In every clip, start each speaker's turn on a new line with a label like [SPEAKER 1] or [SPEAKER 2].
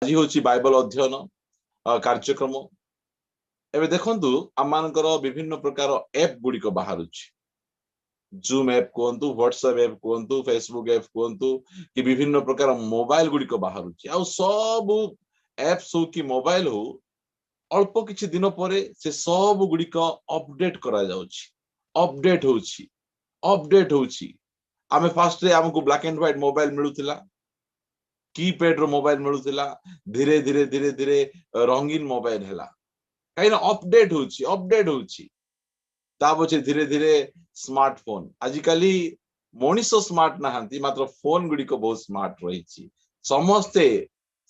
[SPEAKER 1] आज हूँ बाइबल अध्ययन कार्यक्रम एवं देखु आम विभिन्न प्रकार एप गुड़िक बाहर जूम एप कहतु व्हाट्सएप एप कहतु फेसबुक एप कहतु कि विभिन्न प्रकार मोबाइल गुड़िक बाहर सब एप्स हो कि मोबाइल हो अल्प किछि दिन पर से सब गुड़िक अपडेट करा अपडेट होछि अपडेट होछि आमे फास्ट रे हमको ब्लैक एंड व्हाइट मोबाइल मिलुथिला कीपैड रो मोबाइल मिलुथिला धीरे धीरे धीरे धीरे रंगीन मोबाइल हैला कहीं ना अपडेट होछि ता पछे धीरे धीरे स्मार्टफोन आजिकाली मनीष स्मार्ट नहांती मात्र फोन गुड़ी को बहुत स्मार्ट रही समस्ते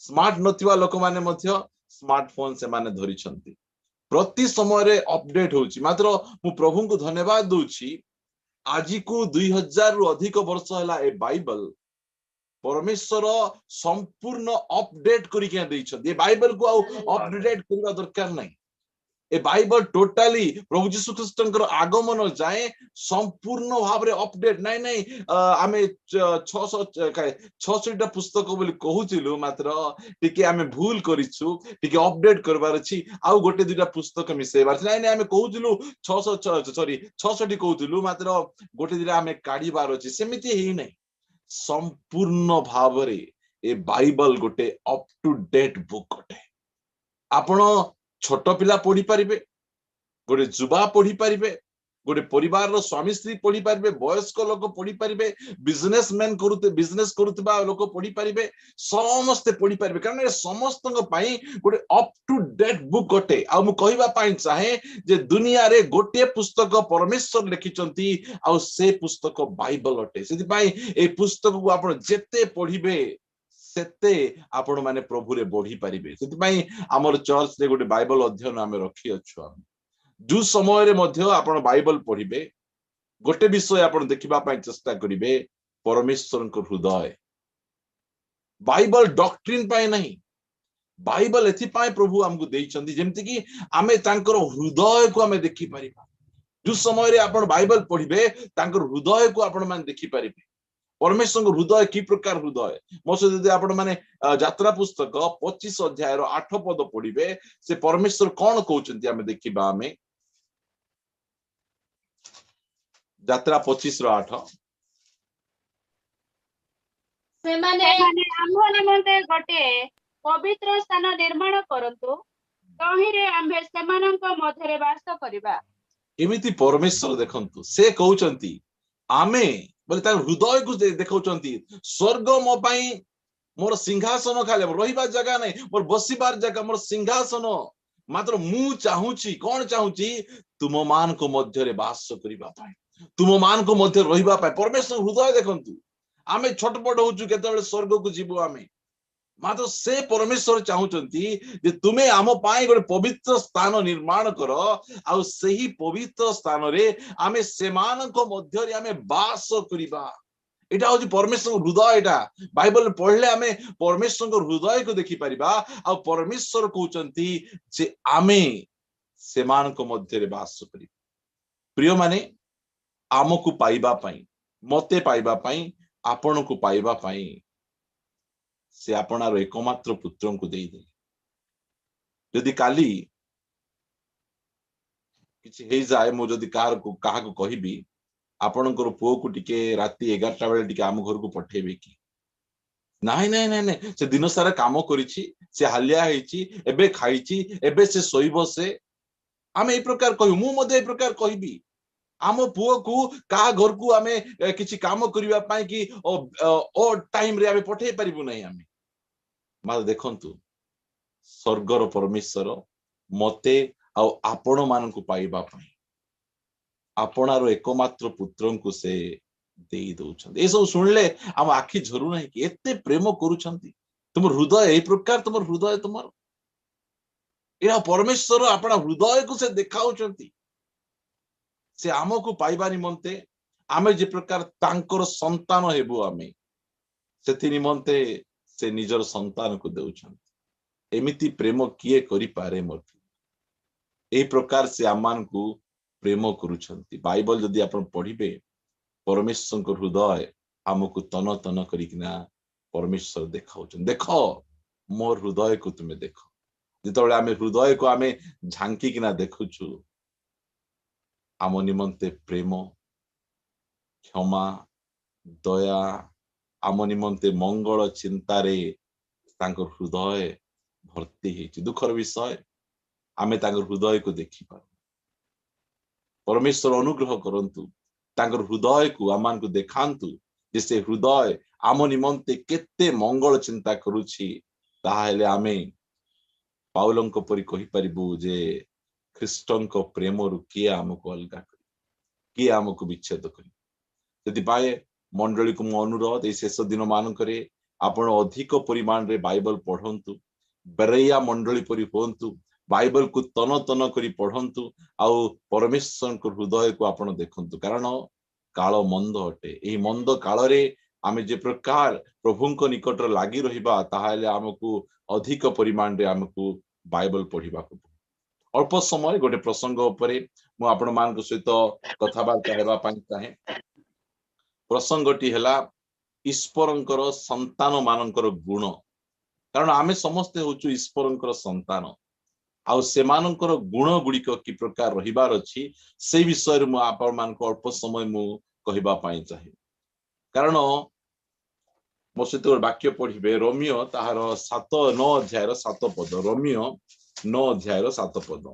[SPEAKER 1] स्मार्ट नथिबा लोक माने मध्य स्मार्टफोन से माने धरी छंती प्रति समय रे अपडेट होछि मात्र मु प्रभु को धन्यवाद दूछि आज को 2000 रु अधिक वर्ष हैला ए बाइबल परमेश्वर संपूर्ण अपडेट करिके दैछथि ए बाइबल को अपडेट करबा दरकार नै ए बाइबल टोटाली प्रभु जीशु ख्रीष्टंकर आगमन जाए संपूर्ण भाव रे अपडेट नै नै आमे 600 टा पुस्तक बोली कहूतिलु मात्र टिके आमे भूल करिछु टिके अपडेट करबार अछि आउ गोटे दुटा पुस्तक मिसेबार नै नै आमे कहूतिलु 600 टी कहूतिलु मात्र गोटे दुटा आमे काढिबार अछि सेमिति हेइ नै संपूर्ण भाव रे ए बाइबल गोटे अप टू डेट बुक गोटे आपण छोट पिला पढ़ी पारिबे गोटे जुबा पढ़ी पारिबे गोटे परिवार रो स्वामी स्त्री पढ़ी पारिबे वयस्क लोक पढ़ी पारिबे बिजनेसमैन बिजनेस करुतबा लोक पढ़ी पारिबे समस्त पढ़ी पारिबे कारण ए समस्त पई गोटे अप टू डेट बुक गोटे आ मु कहिबा पई चाहे जे दुनिया रे गोटे पुस्तक परमेश्वर लिखिचंती आ से पुस्तक बाइबल अटे सेति पई ए पुस्तक को आपण जेते पढ़िबे सेते आपण माने प्रभु रे बढ़ी पारिबे सेति पई हमर चर्च रे गोटे बाइबल अध्ययन आमे रखी अछु हम जो समय रे मध्य आपण बाइबल पढ़िबे गोटे विषय आपण देखिबा पई चेष्टा करिवे परमेश्वर को हृदय बाइबल डॉक्ट्रिन पई नहीं बाइबल एथि पई प्रभु हमको देइचंदी जेमति कि आमे तांकर हृदय को आमे देखि परिबा जो समय रे आपण बाइबल पढ़िबे तांकर हृदय को आपण माने देखि परिबे परमेश्वर हृदय की प्रकार हृदय मो से आपण माने यात्रा पुस्तक 25 अध्याय 8 पद पढ़िबे से परमेश्वर कौन कहउचंती आमे देखिबा आमे यात्रा 25 8
[SPEAKER 2] से माने आम्भ निमंते गोटे पवित्र स्थान निर्माण करंतु तहिरे आम्भे सेमानंक मध्यरे वास करिबा
[SPEAKER 1] एमिति परमेश्वर देखंतु से कहउचंती आमे बोले ता हृदय को देखौचंती स्वर्ग मो पई मोर सिंहासन खाले रहिबा जगह नै मोर बसिबार जगह मोर सिंहासन मात्र मु चाहूची कोन चाहूची तुम मान को मध्य रे वास करिबा पई तुम मान को मध्य रहिबा पई परमेश्वर हृदय देखंतु आमे छटपट होचु केतेबेले स्वर्ग को जीवो आमे मात्र से परमेश्वर चाहूचंती जे तुमे आम पाई गोटे पवित्र स्थान निर्माण कर आ सही पवित्र स्थान रे आमे सेमानक मध्य रे आमे वास करिबा एटा होची परमेश्वर हृदय एटा बाइबल पढ़ले आमे परमेश्वर हृदय को देखि परिबा आ परमेश्वर कहउचंती जे आमे सेमानक मध्य रे वास करिबा प्रिय माने आमको पाइबा पई मते पाइबा पई आपण को पाइबा पई से आपणार एकमात्र पुत्र को दे दे यदि काली किछि हे जाय मो जदि कार को काहा को कहिबी आपणकर पुओ को टिके राती 11टा बेले टिके आम घर को पठेबे कि नाही नाही नाही नाही से दिन सारा काम करिछि से हालिया हेछि एबे खाइछि एबे से सोइबो से आमे ए प्रकार कहू मु मध्ये ए प्रकार कहिबी आम पुओ को का घर को आमे किछि काम करिवा पई कि ओ टाइम रे आमे पठे परिबु नाही आमे माल देखंतु स्वर्गर परमेश्वर मते आ आपण मान को पाइबा पई आपणार एकमात्र पुत्र को से देई दउछन ए सब सुनले हम आखि झरू नाही कि एते प्रेम करूछंती तुम हृदय ए प्रकार तुम हृदय तुमर एरा परमेश्वर आपण हृदय को से देखाउछंती से आमको पाइबा निमंते आमे जे प्रकार तांकर संतान हेबु आमे सेति निमंते से निजर संतान को देउछंती एमिति प्रेम किए करि पारे मथि ए प्रकार से आमान को प्रेम करूछंती बाइबल जदि आपण पढ़िबे परमेश्वर को हृदय हमको तन तन करिकना परमेश्वर देखाउछन देखो मोर हृदय को तुम्हें देख जिते आम हृदय को आम झांकिना देखुछु आम निमंते प्रेम क्षमा दया आम निमंते मंगल चिंतारे हृदय भर्ती है दुखर विषय आमे हृदय को देखि पार परमेश्वर अनुग्रह करंतु हृदय को आमान को देखांतु जे से हृदय आम निमंते केते मंगल चिंता करुछि ताहेले आमे पाउलंक परि कहि परिबु जे ख्रीष्टंक प्रेम रु किए आमको अलगा करी किए आमको विच्छेद करी यदि पाए मंडली को मो अनुरोध ए शेष दिन मानकरे आपण अधिक परिमाण रे बाइबल पढ़ंतु बेरैया मंडली परि होंतु बाइबल को तन तन करी पढ़ंतु आउ परमेश्वर को हृदय को आपण देखंतु कारण काल मंद अटे एही मंद काल रे आमे जे प्रकार प्रभुंक निकट लागि रहिबा ताहाले आमको अधिक परिमाण रे आमको बाइबल पढ़िबा को अल्प समय गोटे प्रसंग उपरे मु आपण मान सहित कथाबार्ता हेबा पाई चाहे प्रसंगटी हेला ईश्वरंकर संतान मानकर गुण कारण आमे समस्ते होचु ईश्वरंकर संतान आउ सेमानंकर गुण गुड़िक कि प्रकार रहिबार अछि से विषय मु आपण मान को अल्प समय मु कहिबा पाई चाहे कारण मो सहित वाक्य पढ़िबे रोमियो ताहार 7-9 अध्याय 7 पद रोमियो 9 अध्याय 7 पद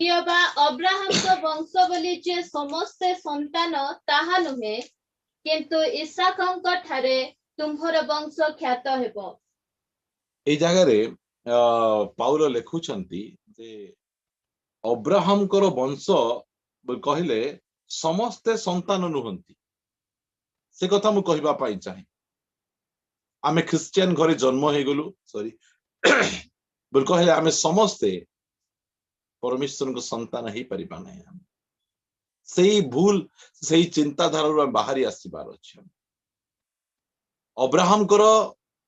[SPEAKER 3] कियबा अब्राहम को वंश बोली जे समस्ते संतान ताहा नुहे किंतु इसाकंक ठारे तुम्हर वंश ख्यात हेबो
[SPEAKER 1] ए जगह रे पाउल लेखुचंती जे अब्राहम कर वंश कहले समस्ते संतान नुहंती से कथा मु कहिबा पाई चाहे आमे क्रिश्चियन घरे जन्म हे गलु सॉरी बोल कहले आमे समस्ते परमेश्वर को संतान ही परिबा नै सही भूल सही चिंताधारा बाहरी आसीबार अछि अब्राहम कर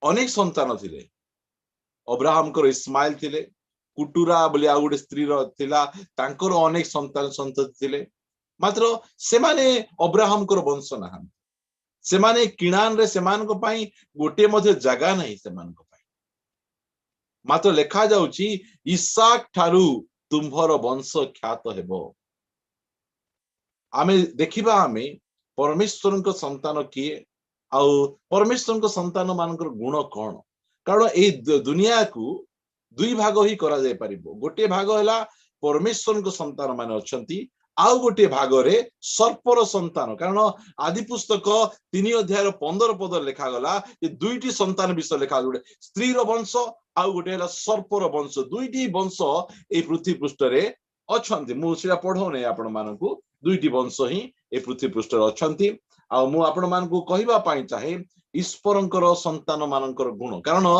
[SPEAKER 1] अनेक संतान थिले अब्राहम कर इस्माइल थिले कुटुरा बोली आ गुटे स्त्री थिला तांकर अनेक संतान संतति थिले मात्र से माने अब्राहम कर वंश ना से माने किणान रे सेमान को पाई गोटे मध्य जगह नहीं सेमान को पाई मात्र लेखा जाउची इसाक ठारू तुम्भर वंश ख्यात हेबो आमे देखिबा आमे परमेश्वर को संतान किए आउ परमेश्वर को संतान मानकर गुण कौन कारण ए दुनिया को दुई भाग ही करा जाय परिबो गोटे भाग हैला परमेश्वर को संतान माने अछंती आउ गोटे भाग रे सर्पर संतान कारण आदि पुस्तक 3 अध्याय 15 पद लेखा गला ये दुईटी संतान विषय लेखा गोटे स्त्री रो वंश आउ गोटे हैला सर्पर वंश दुईटी वंश ए पृथ्वी पृष्ठ रे अछंती मु सेटा पढौ नै आपण मानकू दुईटी वंश ही ए पृथ्वी पृष्ठ रे अछंती आ मु आपण मानकू कहिबा पाई चाहे ईश्वरंकर संतान मानकर गुण कारण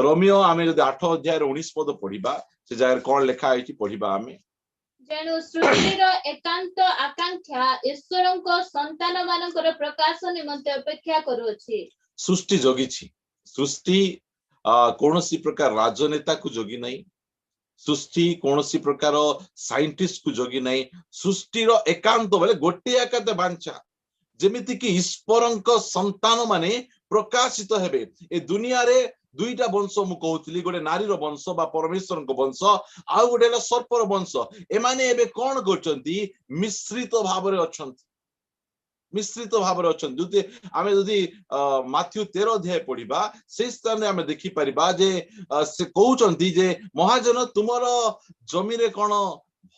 [SPEAKER 1] रोमियो आमे जदि 8 अध्याय 19 पद पढिबा से जागर कोन लेखा आइछि पढिबा आमे
[SPEAKER 3] जेनु सृष्टिर एकांत आकांक्षा ईश्वरंको संतान मानकर प्रकाश निमंते अपेक्षा करूछि
[SPEAKER 1] सृष्टि जोगी छी सृष्टि कोनोसी प्रकार राजनेता को जोगी नहीं सृष्टि कोनोसी प्रकार साइंटिस्ट को जोगी नहीं सृष्टिर एकांत बोले गोटे एकांत बांछा जेमिति कि ईश्वरंको संतान माने प्रकाशित हेबे ए दुनिया रे दुईटा वंश मु कहउतली गोटे नारी रो वंश बा परमेश्वर को वंश आ गोटे सर्पर वंश एमाने एबे कोन करचंती मिश्रित भाव रे अछंती मिश्रित भाव रे अछंती जदि आमे जदि माथ्यू 13 अध्याय पढिबा से स्थान रे आमे देखि परिबा जे से कहउचंती जे महाजन तुमरो जमी रे कोन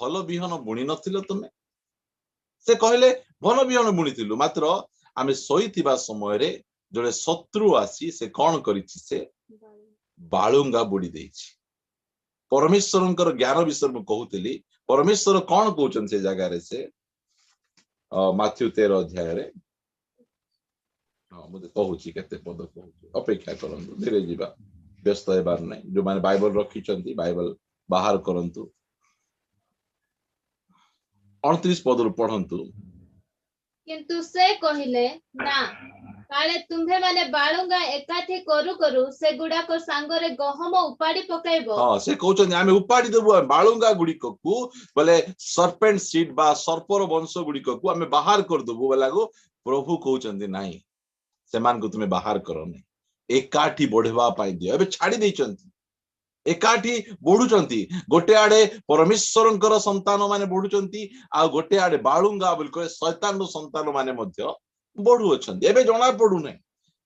[SPEAKER 1] भलो बिहन बुणी नथिलो तुमे से कहले भलो बिहन बुणीतिलु मात्र आमे सोईतिबा समय रे जोड़े शत्रु आसी से कौन करिछि से बालुंगा बुड़ी देछि परमेश्वरंकर ज्ञान विषय में कहउतली परमेश्वर कौन कहउछन से जगह रे से माथ्यू 13 अध्याय रे मुझे कहउछि केते पद कहउछि अपेक्षा करंतु धीरे जीवा व्यस्त हेबार नै जो माने बाइबल रखिचंती बाइबल बाहर करंतु 29 पद रु पढंतु
[SPEAKER 3] किंतु से कहिले ना काले तुम्हे माने बालुंगा एकाठी करू करू से गुडा को सांगरे गहम उपाड़ी पकाइबो
[SPEAKER 1] हां से कहउछन आमे उपाड़ी देबो बालुंगा गुडी को बोले सर्पेंट सीड बा सर्पर वंश गुडी को आमे बाहर कर देबो बोलागो प्रभु कहउछन नाही सेमान को तुमे बाहर करो नै एकाठी बढ़वा पाई दियो एबे छाड़ी देइचंती एकाठी बढ़ुचंती गोटे आड़े परमेश्वरंकर संतान माने बढ़ुचंती आ गोटे आड़े बाळुंगा बोल कहे शैतान रो संतान माने मध्य बढ़ु अछंती एबे जणा पडु नै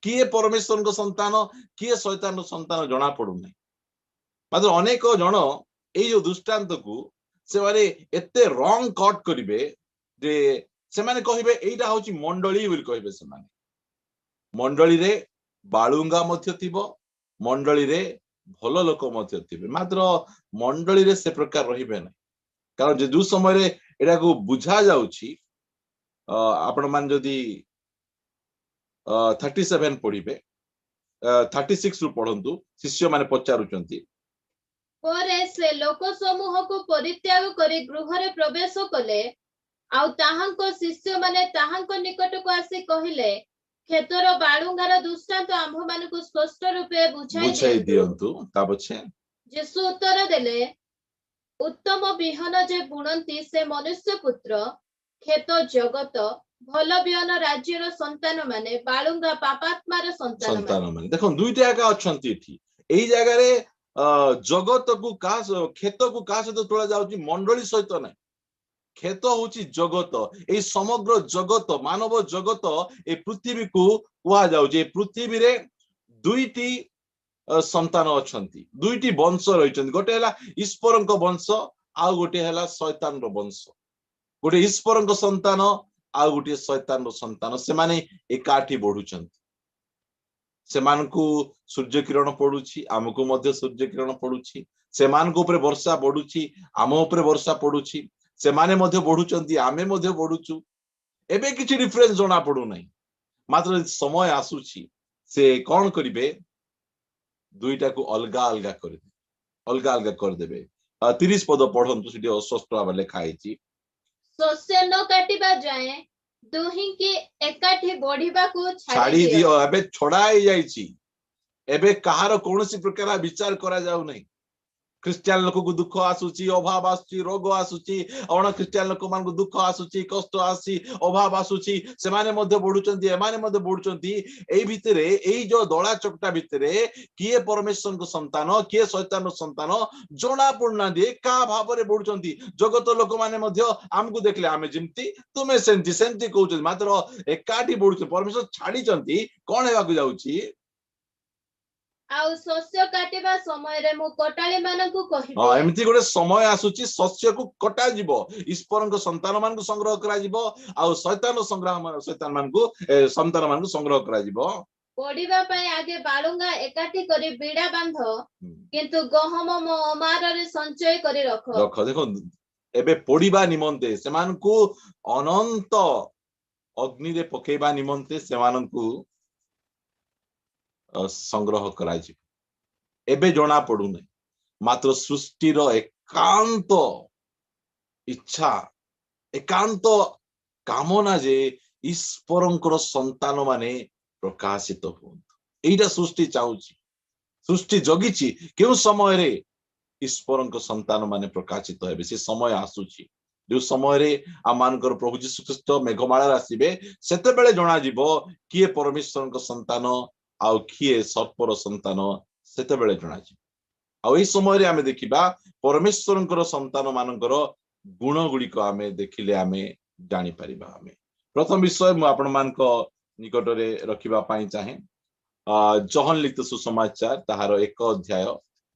[SPEAKER 1] किए परमेश्वर को संतान किए शैतान रो संतान जणा पडु नै मात्र अनेक जण ए जो दृष्टांत को से माने एते रॉन्ग कट करिवे जे से माने कहिबे एटा होची मंडली बोल कहिबे से माने मंडली रे बाळुंगा मध्य थिबो मंडली रे भल लोक मध्य थिबे मात्र मंडली रे से प्रकार रहिबे नै कारण जे जो समय रे एटा को बुझा जाउची आपण मान जदी 37 पढिबे 36 रु पढंतु शिष्य माने पचारुचंती
[SPEAKER 3] ପରେ ସେ ଲୋକ ସମୂହକୁ ପରିତ୍ୟାଗ କରି ଗୃହରେ ପ୍ରବେଶ କଲେ ଆଉ ତାହାଙ୍କ ଶିଷ୍ୟମାନେ ତାହାଙ୍କ ନିକଟକୁ ଆସି କହିଲେ କ୍ଷେତର ବାଳୁଙ୍ଗାର ଦୃଷ୍ଟାନ୍ତ ଆମ୍ଭମାନଙ୍କୁ ସ୍ପଷ୍ଟ ରୂପେ ବୁଝାଇ
[SPEAKER 1] ଦିଅନ୍ତୁ ତା ପଛେ
[SPEAKER 3] ଯୀଶୁ ଉତ୍ତର ଦେଲେ ଉତ୍ତମ ବିହନ ଯେ ବୁଣନ୍ତି ସେ ମନୁଷ୍ୟ ପୁତ୍ର କ୍ଷେତ ଜଗତ ଭଲ ବିହନ ରାଜ୍ୟର ସନ୍ତାନ ମାନେ ବାଳୁଙ୍ଗା ପାପାତ୍ମାର ସନ୍ତାନ
[SPEAKER 1] ମାନେ ଦେଖ ଦୁଇଟା ଏକା ଅଛନ୍ତି ଏଠି ଏଇ ଜାଗାରେ जगत को खेत को क्या सहित तुला जाउची मंडली सहित ना खेत होची जगत ए समग्र जगत मानव जगत ए पृथ्वी को कुआ जाउची पृथ्वी रे दुईटी संतान अछंती दुईटी वंश रहिचंती गोटे हला ईश्वरंक वंश आ गोटे हला शैतान रो वंश गोटे ईश्वरंक संतान आ गोटे शैतान रो संतान से माने एकाठी बढ़ुचंती से मानकु सूर्य किरण पडुची आमको मध्य सूर्य किरण पडुची से मानकु ऊपर वर्षा बढ़ुची आम ऊपर वर्षा पडुची से माने मध्य बढ़ुचंती आमे मध्य बढ़ुचु एबे किछि डिफरेंस जणा पडु नै मात्र समय आसुची से कोन करिवे दुईटा को अलगा अलगा कर देबे 30 पद पढंतु सिटी अस्पष्ट भाबे लिखा आइची
[SPEAKER 3] शस्य न काटिबा जाए दुही की एकाठी बढ़िबा को
[SPEAKER 1] छाड़ी दियो एबे छोड़ाई जाईची एबे कहार कोनोसी प्रकार विचार करा जाउ नै क्रिश्चियन लोक को दुख आसुची अभाव आसुची रोग आसुची अण क्रिश्चियन लोक मान को दुख आसुची कष्ट आसी अभाव आसुची से माने मध्ये बढ़ुचंती ए माने मध्ये बढ़ुचंती एई भितरे एई जो दळा चकटा भितरे किए परमेश्वर को संतान किए शैतान रो संतान जणा पड़ना दे का भाव रे बढ़ुचंती जगत लोक माने मध्ये हमकु देखले आमे जिमती तुमे सेंती कहउछ मात्र एकाठी बढ़ुछ परमेश्वर छाडी चंती कोन हेबा को जाउची
[SPEAKER 3] आउ शस्य काटिबा समय रे मु कटाली मानकु कहिबे
[SPEAKER 1] हां एमिति गोटे समय आसुची शस्य को कटा जिवो ईश्वरन को संतान मान को संग्रह करा जिवो आउ शैतान मान को संतान मान को संग्रह करा जिवो
[SPEAKER 3] पढिबा पय आगे बाळुंगा एकाठी करी बीड़ा बांध किंतु गहम मो अमार रे संचय करी रख
[SPEAKER 1] देखो एबे पढिबा निमंते से मान को अनंत अग्नि रे पकेबा निमंते से मान को संग्रह कराई एबे जणा पडु नै मात्र सृष्टि रो एकांत इच्छा एकांत कामना जे ईश्वरंकर संतान माने प्रकाशित होंतु एटा सृष्टि चाहूची सृष्टि जगिची केउ समय रे ईश्वरंकर संतान माने प्रकाशित हेबे से समय आसुची जो समय रे आमानकर प्रभु यीशु ख्रीष्ट मेघमाला आसीबे सेते बेले जणा जीवो किए परमेश्वरंकर संतान आउ किए सर्पर संतान सेते बेले जणा जी आउ ए समय रे आमे देखिबा परमेश्वरंकर संतान मानकर गुण गुडी को आमे देखिले आमे जानि परिबा आमे प्रथम विषय मु आपण मानक निकट रे रखिबा पई चाहे जहन लिखित सुसमाचार ताहार 1 अध्याय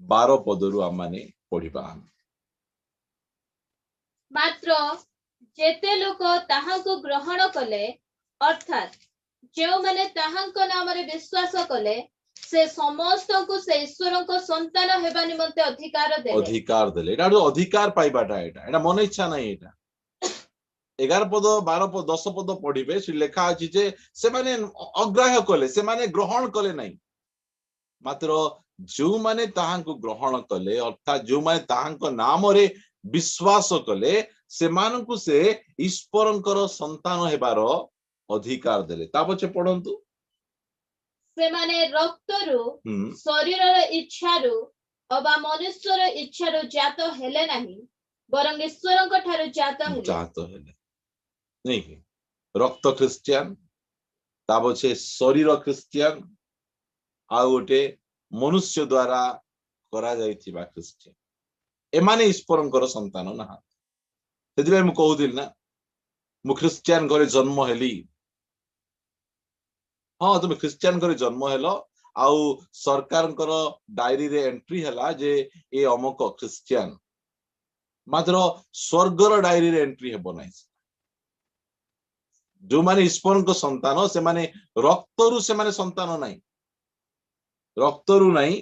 [SPEAKER 1] 12 पदरु आम माने पढिबा
[SPEAKER 3] मात्र जेते लोक ताहाको ग्रहण कले अर्थात जो माने ताहांक नाम रे विश्वास कले से समस्त को से ईश्वर को संतान हेबा निमंते अधिकार देले
[SPEAKER 1] एटा अधिकार पाइबाटा एटा मन इच्छा नहीं एटा 11 पद 12 पद 10 पद पढिबे से लेखा अछि जे से माने अग्राह्य कले से माने ग्रहण कले नहीं मात्र जो माने ताहांक ग्रहण कले अर्थात जो माने ताहांक नाम रे विश्वास कले से मानकु से ईश्वरंकर संतान हेबारो अधिकार देले ता पछे पढंतु
[SPEAKER 3] से माने रक्तरु शरीरर इच्छारु अबा मनुष्यर इच्छारु जात हेले नाही बरंग ईश्वरंक ठारु जात
[SPEAKER 1] हेले नहीं रक्त क्रिश्चियन ता पछे शरीर क्रिश्चियन आ गोटे मनुष्य द्वारा करा जाइथिबा ख्रिस्टियन एमाने ईश्वरंकर संतान ना सेदिबे मु कहूदिल ना मु ख्रिस्टियन घरे जन्म हेली हाँ तुम ख्रिस्टियन घरे जन्म हेलो आउ सरकार डायरी रे एंट्री हैला जे ए अमुक ख्रिस्टियन मात्र स्वर्गर डायरी रे एंट्री हेबो नै जो माने ईश्वर संतान से माने रक्तरु से माने संतान नहीं रक्तरु नहीं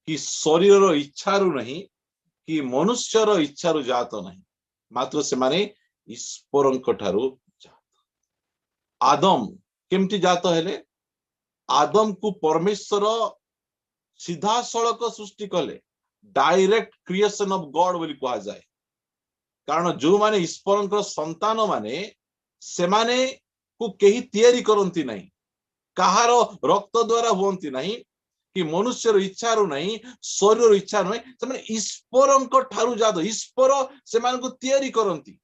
[SPEAKER 1] कि शरीर इच्छारु नहीं कि मनुष्यर इच्छारु जात नहीं मात्र से माने ईश्वर ठारू जात आदम केमती जात हेले आदम को परमेश्वर सीधा सड़क सृष्टि कले डायरेक्ट क्रिएशन ऑफ गॉड बोली कहा जाए कारण जो माने ईश्वर संतान माने से माने को केही तैयारी करंती नहीं कहार रक्त द्वारा हुंती नहीं कि मनुष्यर इच्छा रू नहीं शरीर इच्छा नहीं से माने ईश्वर ठारू जात ईश्वर से माने को तैयारी करंती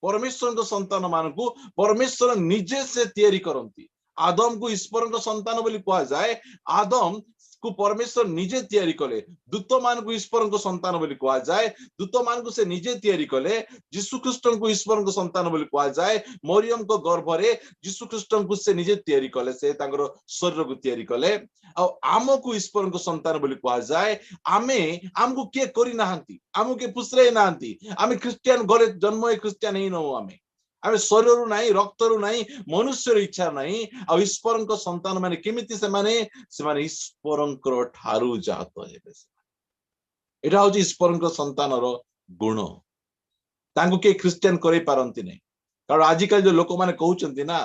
[SPEAKER 1] परमेश्वर संतान मान को परमेश्वर निजे से तैयारी करंती आदम को ईश्वर संतान बोली कहा जाए आदम को परमेश्वर निजे तैयारी कले दूत मान को ईश्वर संतान बोली कहा जाए दूत मान को से निजे तैयारी कले यीशु ख्रीष्ट को ईश्वर संतान बोली कहा जाए मरियम को गर्भ रे यीशु ख्रीष्ट को से निजे तैयारी कले से तांगर शरीर को तैयारी कले आ आम को ईश्वर को संतान बोली कहा जाए आमे हमको के करी नाहंती हमको के पुसरे नाहंती आमे क्रिश्चियन घरे जन्म ए क्रिश्चियन ही न आमे आमे शरीर नहीं रक्तरु नहीं मनुष्यर इच्छा नहीं आ ईश्वर संतान माने केमिति से माने ईश्वर ठारू जात हेबे एटा होची ईश्वर संतानर गुण तांको के क्रिश्चियन करै पारंती नहीं कारण आजिकल जो लोक माने कहउचंती ना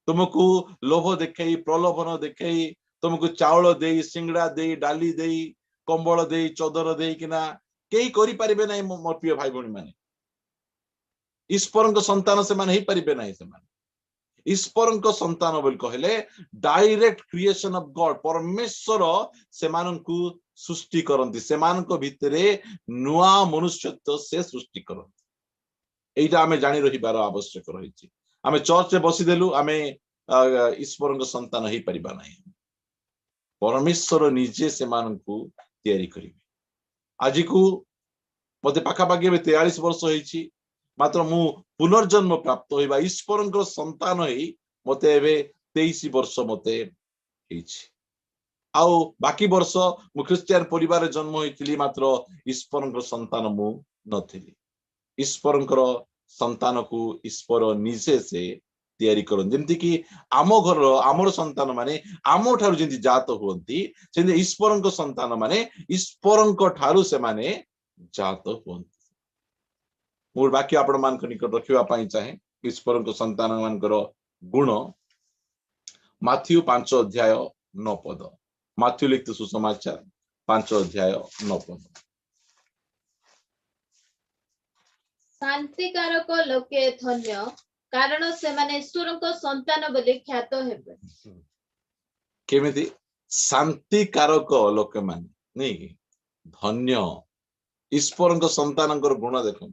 [SPEAKER 1] तुमको लोभ देखई प्रलोभन देखई तुमको चावल देई सिंगड़ा देई डाली देई कंबल देई चदर देई किना केही करि परिबे नहीं मोर प्रिय भाई भणी माने ईश्वर संतान से माने ही परिबे नहीं से माने ईश्वर संतान बोल कहले डायरेक्ट क्रिएशन ऑफ गॉड परमेश्वर से माननकु सृष्टि करंती से माननको भितरे नुआ मनुष्यत्व से सृष्टि करंती एटा हमें जानि रहिबार आवश्यक रहिछि हमें चर्च रे बसी देलु हमें ईश्वर संतान ही परिबा नहीं परमेश्वर निजे से माननकु तैयारी करिवे आज को मते पाखा पाखी 43 वर्ष होईछि मात्र मु पुनर्जन्म प्राप्त होइबा ईश्वर संतान ही मते एबे 23 वर्ष मते हेछि आउ बाकी वर्ष मु क्रिश्चियन परिवार जन्म होइतिली मात्र ईश्वर संतान मु नथिली ईश्वर संतान को ईश्वर निजे से तैयारी करन जेंति कि आमो घर आमर संतान माने आमो ठारू जेंति जात होंती सेंति ईश्वर संतान माने ईश्वर ठारू से माने जात होंती मोर बाकी आपण मान निकट रखिबा पई चाहे ईश्वर संतान मानकर गुण माथ्यू 5 अध्याय 9 पद माथ्यू लिखित सुसमाचार 5 अध्याय 9 पद
[SPEAKER 3] शांतिकारक लोके धन्य कारण से माने ईश्वर को संतान बोली ख्यात हेबे
[SPEAKER 1] केमिति शांतिकारक लोके माने नहीं धन्य ईश्वर संतानकर गुण देखो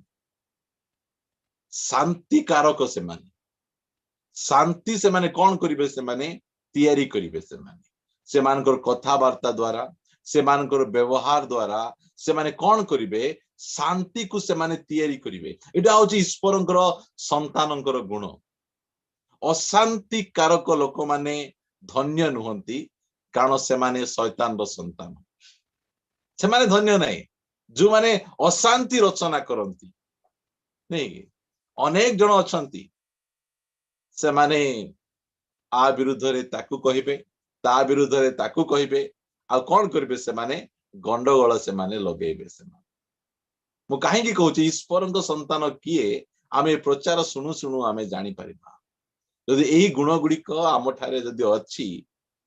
[SPEAKER 1] शांतिकारक से माने शांति से माने कौन करिवे से माने तैयारी करिवे से मानकर कथावार्ता द्वारा से मानकर व्यवहार द्वारा से माने कौन करिवे शांति को से माने तैयारी करिवे एटा होची ईश्वरंकर संतानंकर गुण अशांति कारक लोक माने धन्य नुहंती कारण से माने शैतान रो संतान से माने धन्य नहीं जो माने अशांति रचना करंती नहीं अनेक जन अछंती से माने आ विरुद्ध रे ताकू कहिबे ता विरुद्ध रे ताकू कहिबे आ कोन करबे से माने गंडगोल से माने लगेबे से माने मु काहे की कहूची ईश्वरंक संतान किए आमे प्रचार सुनु सुनु आमे जानि परिबा यदि एही गुण गुडी को आम ठारे यदि अछि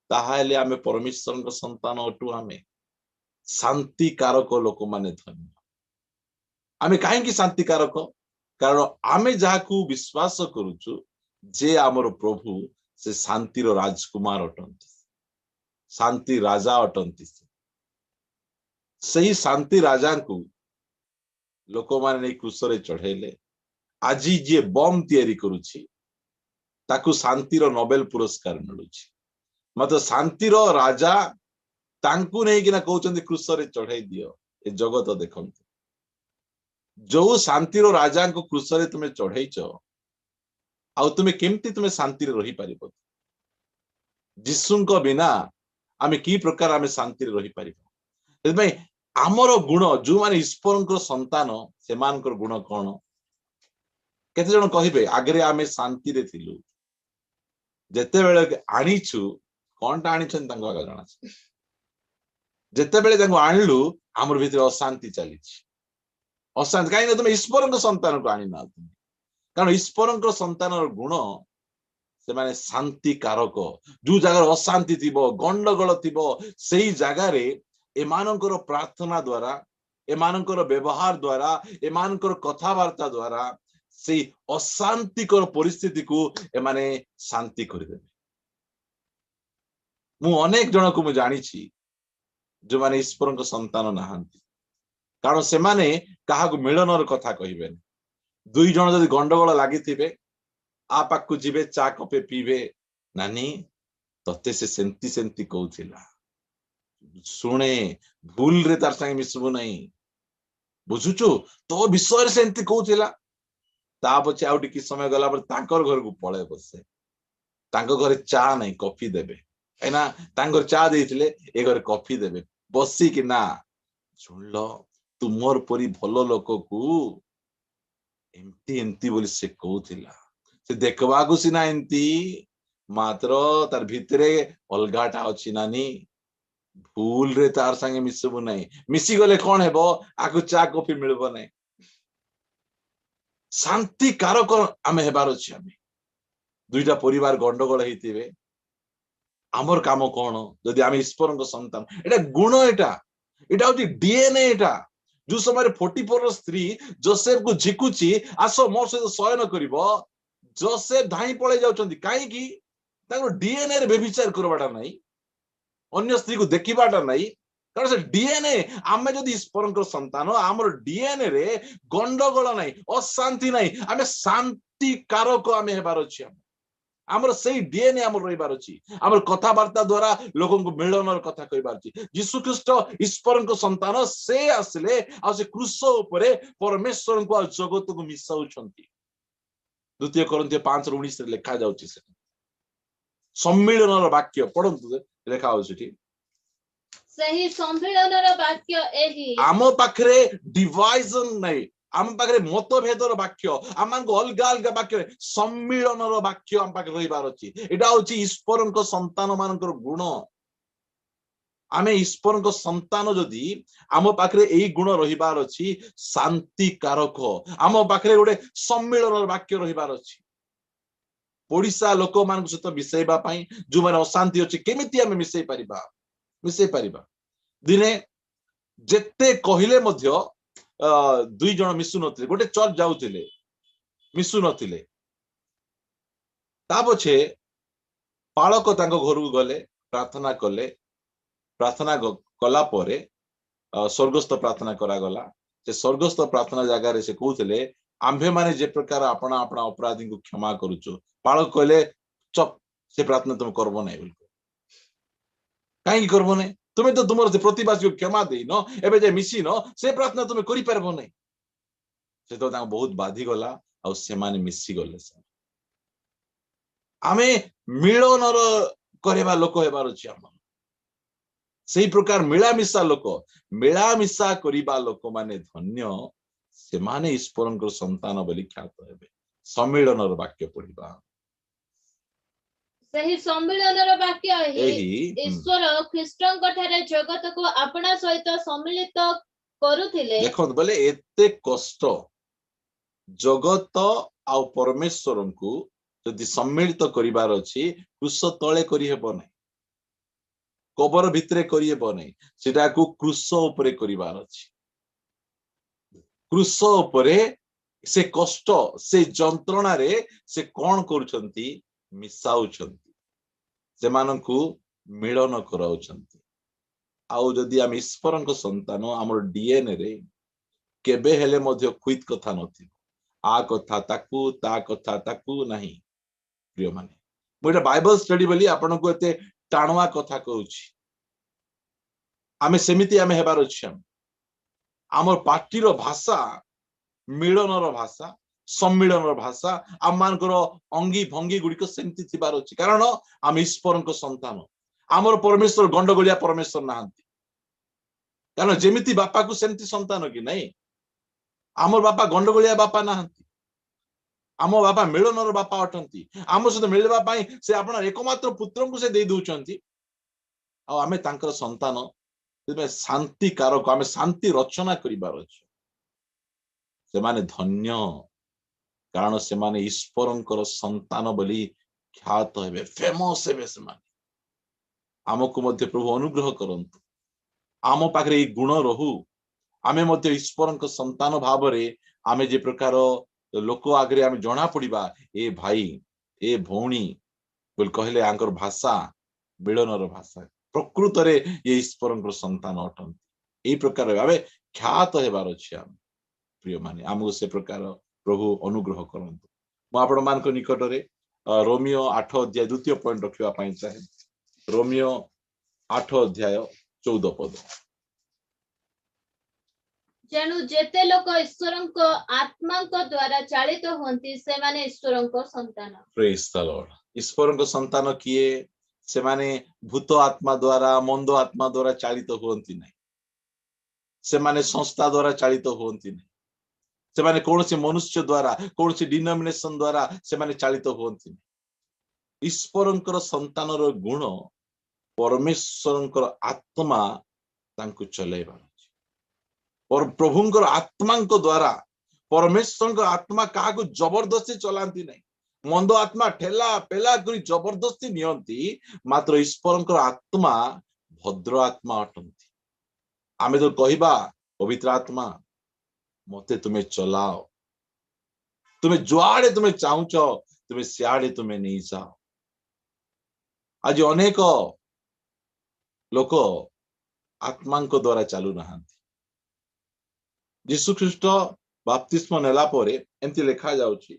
[SPEAKER 1] ताहाले आमे परमेश्वरंक संतान अटु आमे शांति कारक लोक माने धन्य आमे काहे की शांति कारक कारण आमे जाहाकू विश्वास करूछु जे आमर प्रभु से शांतिर राजकुमार अटंती शांति राजा अटंती सही शांति राजा को लोक माने क्रूस रे चढ़ेले आज जे बम तैयारी करूछि ताकू शांतिर नोबेल पुरस्कार मिलुछि मतलब शांतिर राजा तांकु नहीं किना कहउचंदी क्रूस रे चढ़ाई दियो ए जगत देखंतु जो शांतिर राजा को क्रूस रे तुमे चढ़ाईच आउ तुमे केमती तुमे शांति रे रही पारिबो जिसुंको बिना आमे की प्रकार आमे शांति रे रही पारिबो एतमै आमर गुण जो माने ईश्वरंकर संतान सेमानकर गुण कोन केते जण कहिबे आगरे आमे शांति रे थिलु जेते बेले आनिछु कोनटा आनिछन तांको आगा जणा जेते बेले तांको आनलु हमर भितर अशांति चलीछि अशांति काई न तुम ईश्वरंकर संतान को आनी ना कारण ईश्वरंकर संतानर गुण से माने शांति कारक जो जगह अशांति थिबो गंडगोल थिबो सेही जगह रे एमानकर प्रार्थना द्वारा एमानकर व्यवहार द्वारा एमानकर कथावार्ता द्वारा से अशांतिकर परिस्थिति को एमाने शांति करदेबे मु अनेक जन को मु जानी छी जो माने ईश्वरंकर संतान नाहंती कारण से माने कहा को मिलनर कथा कहिबे दुई जन जदि गंडगोल लागिथिबे आ पाकु जिबे चा कपे पीबे नानी तते से सेंती सेंती कहउथिला शुणे भूल रे तार संगे मिसबो नहीं बुझुचु तो विषय से एंती कहउथिला ता पछे आउटी कि समय गला पर तांकर घर को पळे बसे तांको घरे चा नहीं कॉफी देबे एना तांकर चा देइथिले ए घर कॉफी देबे बसी कि ना सुनलो तुमर परी भलो लोक को एमती एमती बोली से कहउथिला से देखबा को सिना एमती मात्र तार भितरे अलगाटा अछि नानी भूल रे तार संगे मिसबो नहीं मिसी गले कोन हेबो आकु चा कॉफी मिलबो नहीं शांति कारक आमे हेबार अछि आमे दुईटा परिवार गंडगोल हेतिबे आमर काम कोन जदि आमे ईश्वरक संतान एटा गुण एटा होची डीएनए एटा जो समय 44 स्त्री जोसेफ को झिकुची आसो मोर सहित शयन करिवो जोसेफ धाई पळे जाउचंदी काई की ताको डीएनए रे व्यभिचार करबाटा नाही अन्य स्त्री को देखिबाटा नाही कारण से डीएनए आमे जदि ईश्वरंकर संतान आमर डीएनए रे गंडगोल नाही अशांति नाही आमे शांति कारक आमे हेबार अछि आमर सेही डीएनए आमर रहिबार अछि आमर कथावार्ता द्वारा लोगन को मिलनर कथा कहिबार अछि यीशु ख्रीष्ट ईश्वरंकर संतान से आसले आ से क्रूस उपरे परमेश्वर को जगत को मिसाउछंती द्वितीय कोरिन्थिय 5:19 रे लिखा जाउछि से सम्मिलनर वाक्य पढंतु लिखा होछि ठीक
[SPEAKER 3] सही सम्मिलनर वाक्य एही
[SPEAKER 1] आम पाखरे डिवाइजन नहीं आम पाखरे मतभेदर वाक्य आम को अलग अलग वाक्य सम्मिलनर वाक्य आम पाखरे रहिबार अछि एटा होछि ईश्वरंक संतान मानकर गुण आमे ईश्वरंक संतान जदि आम पाखरे एही गुण रहिबार अछि शांति कारक आम पाखरे गोटे सम्मिलनर वाक्य रहिबार अछि ओडिसा लोक मान सहित मिसेबा पई जो माने अशांति अछि केमिति आमे मिसै परिबा दिने जेते कहिले मध्य दुई जन मिसु नथिले गोटे चर्च जाउथिले मिसु नथिले ता पछे पालक तांको घर को गले प्रार्थना कले प्रार्थना कला परे स्वर्गस्थ प्रार्थना करा गला से स्वर्गस्थ प्रार्थना जगह रे से कहउथिले आम्भे माने जे प्रकार अपना अपना अपराधी को क्षमा करूचो पालक कहले चप से प्रार्थना तुम करबो नै बोल काई करबो नै तुमे तो तुमर से प्रतिवासी को क्षमा देई न एबे जे मिसी न से प्रार्थना तुमे करि परबो नै से तो ता बहुत बाधी गला और से माने मिसी गले से आमे मिलनर करेबा लोक हेबार अछि हम सेही प्रकार मिलामिशा करिबा लोक माने धन्य से माने ईश्वरंकर संतान बोली ख्यात हेबे सम्मिलनर वाक्य पढिबा
[SPEAKER 3] सही सम्मिलनर वाक्य एही ईश्वर ख्रीष्टंक ठारे जगत को अपना सहित सम्मिलित करूथिले
[SPEAKER 1] देखो बोले एते कष्ट जगत आ परमेश्वर को जदि सम्मिलित करिवार अछि क्रूस तळे करि हेबो नै कबर भितरे करि हेबो नै सेटा को क्रूस उपरे करिवार अछि क्रूस उपरे से कष्ट से जंत्रणा रे से कोन करूछंती मिसाउछंती से मानकु मिलन कराउछंती आउ जदि हम ईश्वरंक संतान हमर डीएनए रे केबे हेले मध्य क्वित कथा नथि आ कथा ताकू ता कथा ताकू नहीं प्रिय माने मोटा बाइबल स्टडी बोली आपन को एते टाणवा कथा कहूची आमे सेमिति आमे हेबार अछि आमर पार्टीर भाषा मिलनर भाषा सम्मिलनर भाषा आम मानकर अंगी भंगी गुड़िक सेमती थिबार अछि कारण आम ईश्वर संतान आमर परमेश्वर गंडगोलिया परमेश्वर नाहंती कारण जेमिति बापा को सेमती संतान कि नहीं आमर बापा गंडगोलिया बापा नाहंती आम बापा मिलनर बापा अटंती आम सहित मिलवा पाई से आपण एकमात्र पुत्र को से दे दउचंती आ आमे तांकर संतान शांति कारक आमे शांति रचना करिबार अछि से माने धन्य कारण से माने ईश्वरंकर संतान बोली ख्यात हेबे फेमस हेबे से माने आमको मध्य प्रभु अनुग्रह करंतु आम पाखरे ई गुण रहू आमे मध्य ईश्वरंक संतान भाव रे आमे जे प्रकार लोक आगरे आमे जणा पड़िबा ए भाई ए भौणी बोल कहले आंकर भाषा मिलनर भाषा प्रकृत रे ये ईश्वरंकर संतान अटंती ए प्रकार भावे ख्यात हेबार अछि आम प्रिय माने आमको से प्रकार प्रभु अनुग्रह करंतु मु आपण मानक निकट रे रोमियो 8 अध्याय द्वितीय पॉइंट रखिबा पई चाहे रोमियो 8 अध्याय 14 पद
[SPEAKER 3] जेनु जेते लोक ईश्वरंक आत्मांक द्वारा चालित होंती से माने ईश्वरंक संतान
[SPEAKER 1] प्रेज द लॉर्ड ईश्वरंक संतान किए से माने भूत आत्मा द्वारा मंद आत्मा द्वारा चालित होंती नहीं से माने संस्था द्वारा चालित होंती नहीं से माने कौन से मनुष्य द्वारा कौन से डिनोमिनेशन द्वारा से माने चालित होंती नहीं ईश्वरंकर संतानर गुण परमेश्वरंकर आत्मा तांको चलेबार अछि और प्रभुंकर आत्मांक द्वारा परमेश्वरंकर आत्मा काको जबरदस्ती चलांती नहीं मंद आत्मा ठेला पेला करी जबरदस्ती नियंती मात्र ईश्वरंकर आत्मा भद्र आत्मा अटंती आमे तो कहिबा पवित्र आत्मा मते तुम्हें चलाओ तुम्हें जुआड़े तुम्हें चाहूच तुम्हें सियाड़े तुम्हें नहीं जाओ आज अनेक लोक आत्मांक द्वारा चालू नहांती यीशु ख्रीष्ट बाप्तिस्म नेला परे एमती लिखा जाउची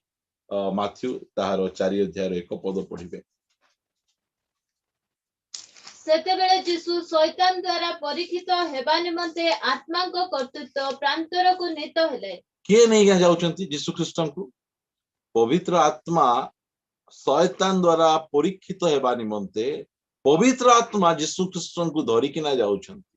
[SPEAKER 1] माथ्यू ताहार 4 अध्याय 1 पद पढ़िबे
[SPEAKER 3] सेतेबेले यीशु शैतान द्वारा परीक्षित हेबा निमंते आत्मांक कर्तृत्व प्रांतर को नीत हेले
[SPEAKER 1] किए नहीं जाउचंती यीशु ख्रीष्ट को पवित्र आत्मा शैतान द्वारा परीक्षित हेबा निमंते पवित्र आत्मा यीशु ख्रीष्ट को धरिकिना जाउचंती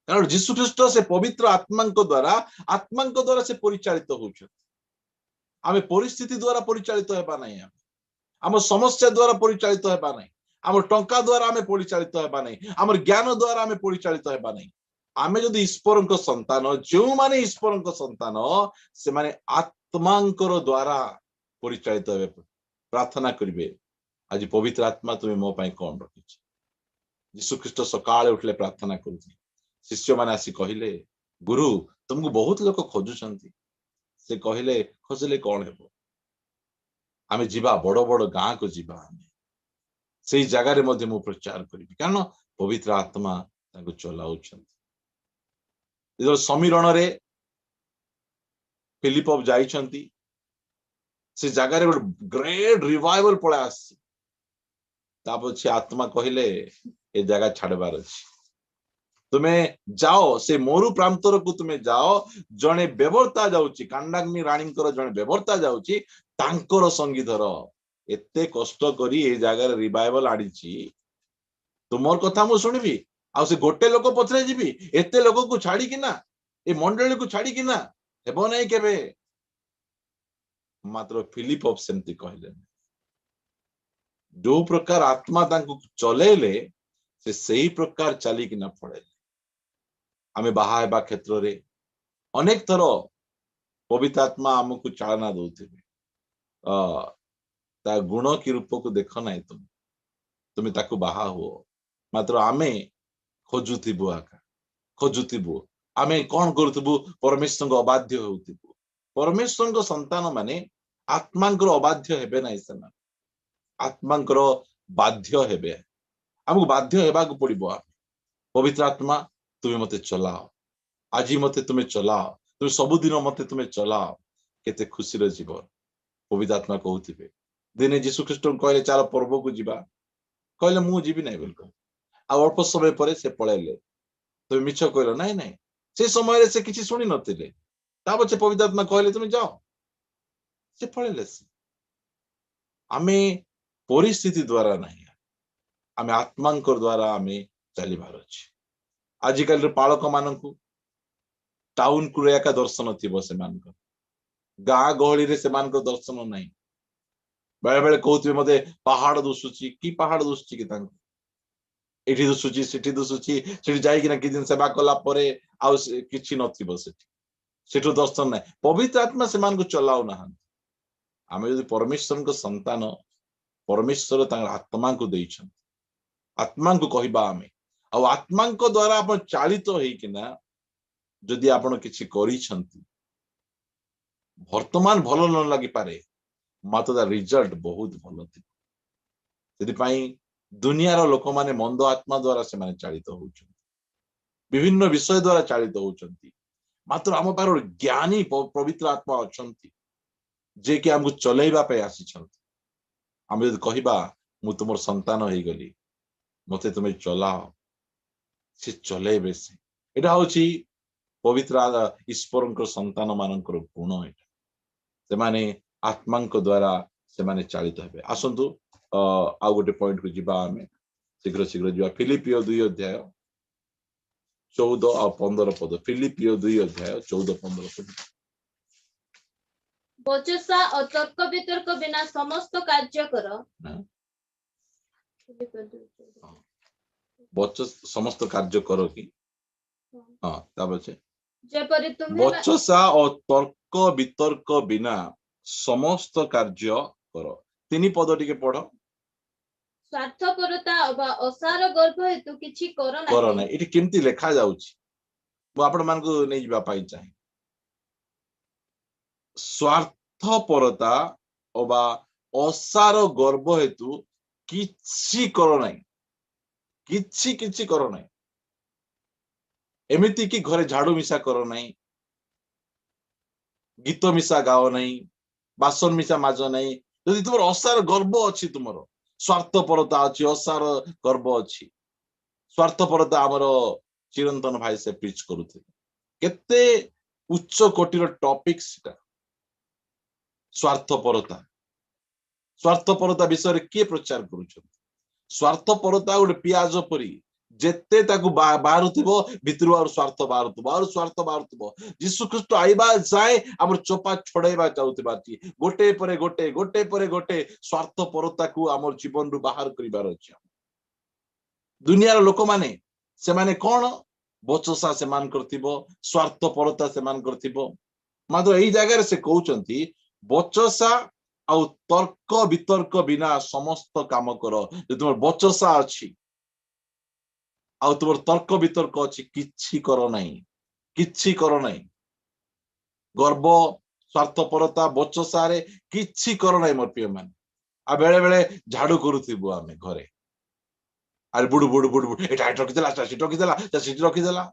[SPEAKER 1] कारण यीशु ख्रीष्ट से पवित्र आत्मांक द्वारा से परिचालित होउछंती आमे परिस्थिति द्वारा परिचालित हेबा नहीं आम समस्या द्वारा परिचालित हेबा नहीं आम टंका द्वारा आमे परिचालित हेबा नहीं आम ज्ञान द्वारा आमे परिचालित हेबा नहीं आमे जदि ईश्वरंक संतान जो माने ईश्वरंक संतान से माने आत्मांकर द्वारा परिचालित हेबे प्रार्थना करिवे आज पवित्र आत्मा तुम्हें मो पई कोन रखिछ यीशु ख्रीष्ट सकाळे उठले प्रार्थना करूथि शिष्य माने आसी कहिले गुरु तुमको बहुत लोक खोजुछंती से कहिले खोजले कोन हेबो आमे जीवा बड़ बड़ गाँ को जीवा आमे से जगह रे मध्य मु प्रचार करिबि कारण पवित्र आत्मा ताको चलाउछंती जो समीरण रे फिलिप जाइछंती से जगह रे ग्रेट रिवाइवल पळे आसी तापछि आत्मा कहिले ए जगह छाड़बार अछि तुम्हें जाओ से मोरु प्रांतर को तुम्हें जाओ जने बेबरता जाउची कांडाग्नि राणींकर जने बेबरता जाउची तांकर संगी धर एते कष्ट करी ए जगह रिवाइवल आडिची तुमर कथा मु सुनिबी आ से गोटे लोक पथरे जीबी एते लोक को छाड़ी किना ए मंडली को छाड़ी किना हेबो नै केबे मात्र फिलिप ऑफ सेमती कहले जो प्रकार आत्मा तांको चलेले से सही प्रकार चली किना पड़े आमे बाहा हेबा क्षेत्र रे अनेक थर पवित्र आत्मा हमको चालना दउथिबे ता गुण की रूप को देख नाही तुम्हें ताको बाहा हो मात्र आमे खोजुथिबु आमे कोन करथबु परमेश्वर अबाध्य होउथिबु परमेश्वर संतान माने आत्मांकर अबाध्य हेबे नाही सना आत्मांकर बाध्य हेबे हमको बाध्य हेबा को पड़िबो पवित्र आत्मा तुम्हें मते चलाओ आज मते तुम्हें चलाओ तुम्हें सबुदिन मते तुम्हें चलाओ केते खुशी रे जीवन पवित्र आत्मा कहउथिबे दिने यीशु ख्रीष्ट कहले चाल पर्व को जीवा कहले मु जीवी नाही बोल अल्प समय पर से पळेले तुम मिछ कहल नाई नाई से समय से किसी शुणी नथिले ता पछे पवित्र आत्मा कहले तुम जाओ से पळेले से आमे परिस्थिति द्वारा नहीं आमे आत्मांकर द्वारा आमे चलीबार अछि आजिकल पालक मानकु टाउन को एका दर्शन थिबो से मानक गाँ गहली रे से मानक दर्शन नहीं बेले बेले कहते मते पहाड़ दुसुची की पहाड़ दुसुची कि तांको एठी दुसुची सेठी दुसुची सेठी जाई कि ना कि दिन सेवा कला परे आ किछि नथिबो सेठी सेठु दर्शन नहीं पवित्र आत्मा से मानक चलाउ ना आमे यदि परमेश्वर को संतान परमेश्वर तांग आत्मा को देइछन आत्मा को कहबा आमे आ आत्मा को द्वारा आपण चालित होई कि ना जदि आपण किछि करिछंती वर्तमान भलो न लागि पारे मात्र दा रिजल्ट बहुत भलो थी सेति पई दुनिया रो लोक माने मंद आत्मा द्वारा से माने चालित होउछन विभिन्न विषय द्वारा चालित होउछंती मात्र हम पार ज्ञानी पवित्र आत्मा अछंती जे कि हमको चलेबा पे आसी छंती हम यदि कहबा मु तुमर संतान होई गली मते तुमे चलाओ से चलेबे से एटा होची पवित्र ईश्वर संतान मानकर गुण एटा से माने आत्मा द्वारा से माने चालित हेबे आसंतु आ गोटे पॉइंट को जिबा हमें शीघ्र शीघ्र जिबा फिलिपियो 2 अध्याय 14 और 15 पद फिलिपियो 2 अध्याय 14-15 पद
[SPEAKER 3] बचसा और तर्क वितर्क बिना समस्त कार्य कर
[SPEAKER 1] बचस समस्त कार्य करो कि हां ताबे
[SPEAKER 3] जेपरि तुम्हे
[SPEAKER 1] बचसा और तर्क वितर्क बिना समस्त कार्य करो तीन पद टिके पढ़
[SPEAKER 3] स्वार्थपरता अबा असार गर्भ हेतु किछि करो
[SPEAKER 1] ना इटी केमती लेखा जाउची मु आपण मान को नै जिबा पाई चाहे स्वार्थपरता अबा असार गर्भ हेतु किछि करो नै किछि करो नै एमिति कि घरे झाड़ू मिसा करो नै गीत मिसा गाओ नै बासन मिसा माज नै यदि तुमर असार गर्भ अछि तुमर स्वार्थपरता अछि असार गर्भ अछि स्वार्थपरता हमर चिरंतन भाई से प्रीच करूथे केते उच्च कोटिर टॉपिक सेटा स्वार्थपरता विषय रे के प्रचार करूछन स्वार्थपरता गोटे पियाज परी जेते ताकू बाहरुथिबो भितरु और स्वार्थ बाहरुथिबो यीशु ख्रीष्ट आइबा जाए हमर चोपा छोड़ाइबा चाहूथिबाची गोटे परे गोटे स्वार्थपरता को हमर जीवन रु बाहर करिबार अछि दुनिया रो लोक माने से माने कोन बचसा से मान करथिबो स्वार्थपरता से मान करथिबो मात्र एई जगह रे से कहउचंती बचसा आउ तर्क वितर्क बिना समस्त काम करो जे तुमर बचसा अछि आउ तुमर तर्क वितर्क अछि किछि करो नाही गर्व स्वार्थपरता बचसा रे किछि करो नाही मोर प्रिय मान आ बेले बेले झाड़ू करूथिबो आमे घरे आर बुडु एटा रखिदेला सीट रखिदेला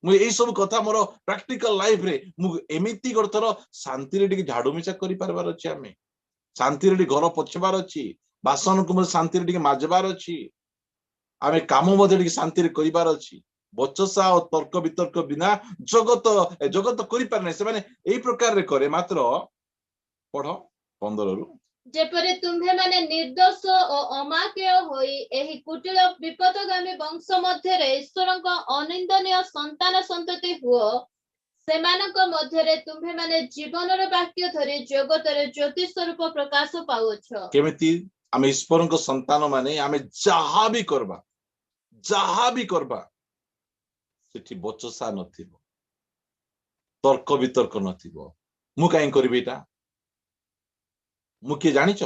[SPEAKER 1] मु एई सब कथा मोर प्रैक्टिकल लाइफ रे मु एमिति गरथर शांति रे टिके झाड़ू मिसा करि परबार अछि आमे शांति रे घर पोछबार अछि बासन को शांति रे टिके माजबार अछि आमे काम मध्ये टिके शांति रे करिबार अछि बचसा और तर्क वितर्क बिना जगत करि पार नै से माने एई प्रकार रे करे मात्र पढ़ 15 रु
[SPEAKER 3] जेपरि तुम्हे माने निर्दोष और अमाकेय होई एही कुटिल विपदगामी वंश मध्य रे ईश्वरक अनिंदनीय संतान संतति हुओ सेमानक मध्य रे तुम्हे माने जीवनर वाक्य धरि जगत रे ज्योति स्वरूप प्रकाश पाउछ
[SPEAKER 1] केमिति आमे ईश्वरक संतान माने आमे जहा भी करबा सेठी बचसा नथिबो तर्क वितर्क नथिबो मु काई करबिटा मु के जानिच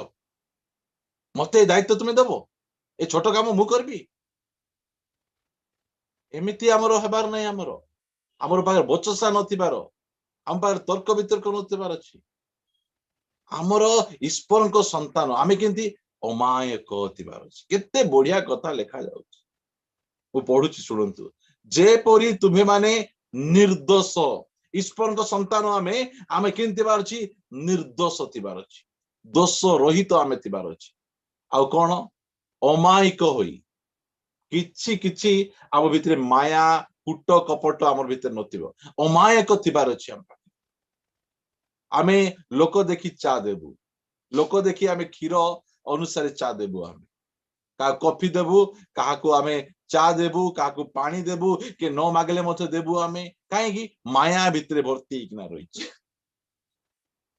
[SPEAKER 1] मते दायित्व तुमे देबो ए छोट काम मु करबी एमिति हमरो हेबार नै हमरो पाखे बचसा नथिबार हम पाखे तर्क वितर्क नथिबार अछि हमरो ईश्वरक संतान आमे केंती अमायक थिबार अछि केते बढ़िया कथा लेखा जाउछ मु पढुछि सुनंतु जे परी तुमे माने निर्दोष ईश्वरक संतान आमे केंती बार अछि निर्दोष थिबार अछि दोष रहित आमे थिबार अछि आ कोन अमायिक होई किछि किछि आम भितर माया कुट कपट आम भितर नथिबो अमायक थिबार अछि आमे लोक देखि चा देबु लोक देखि आमे क्षीर अनुसार चा देबु आमे का कॉफी देबु काहाको आमे चा देबु काहाको पानी देबु के न मागले मते देबु आमे काहे कि माया भितर भर्ती किना रहिछि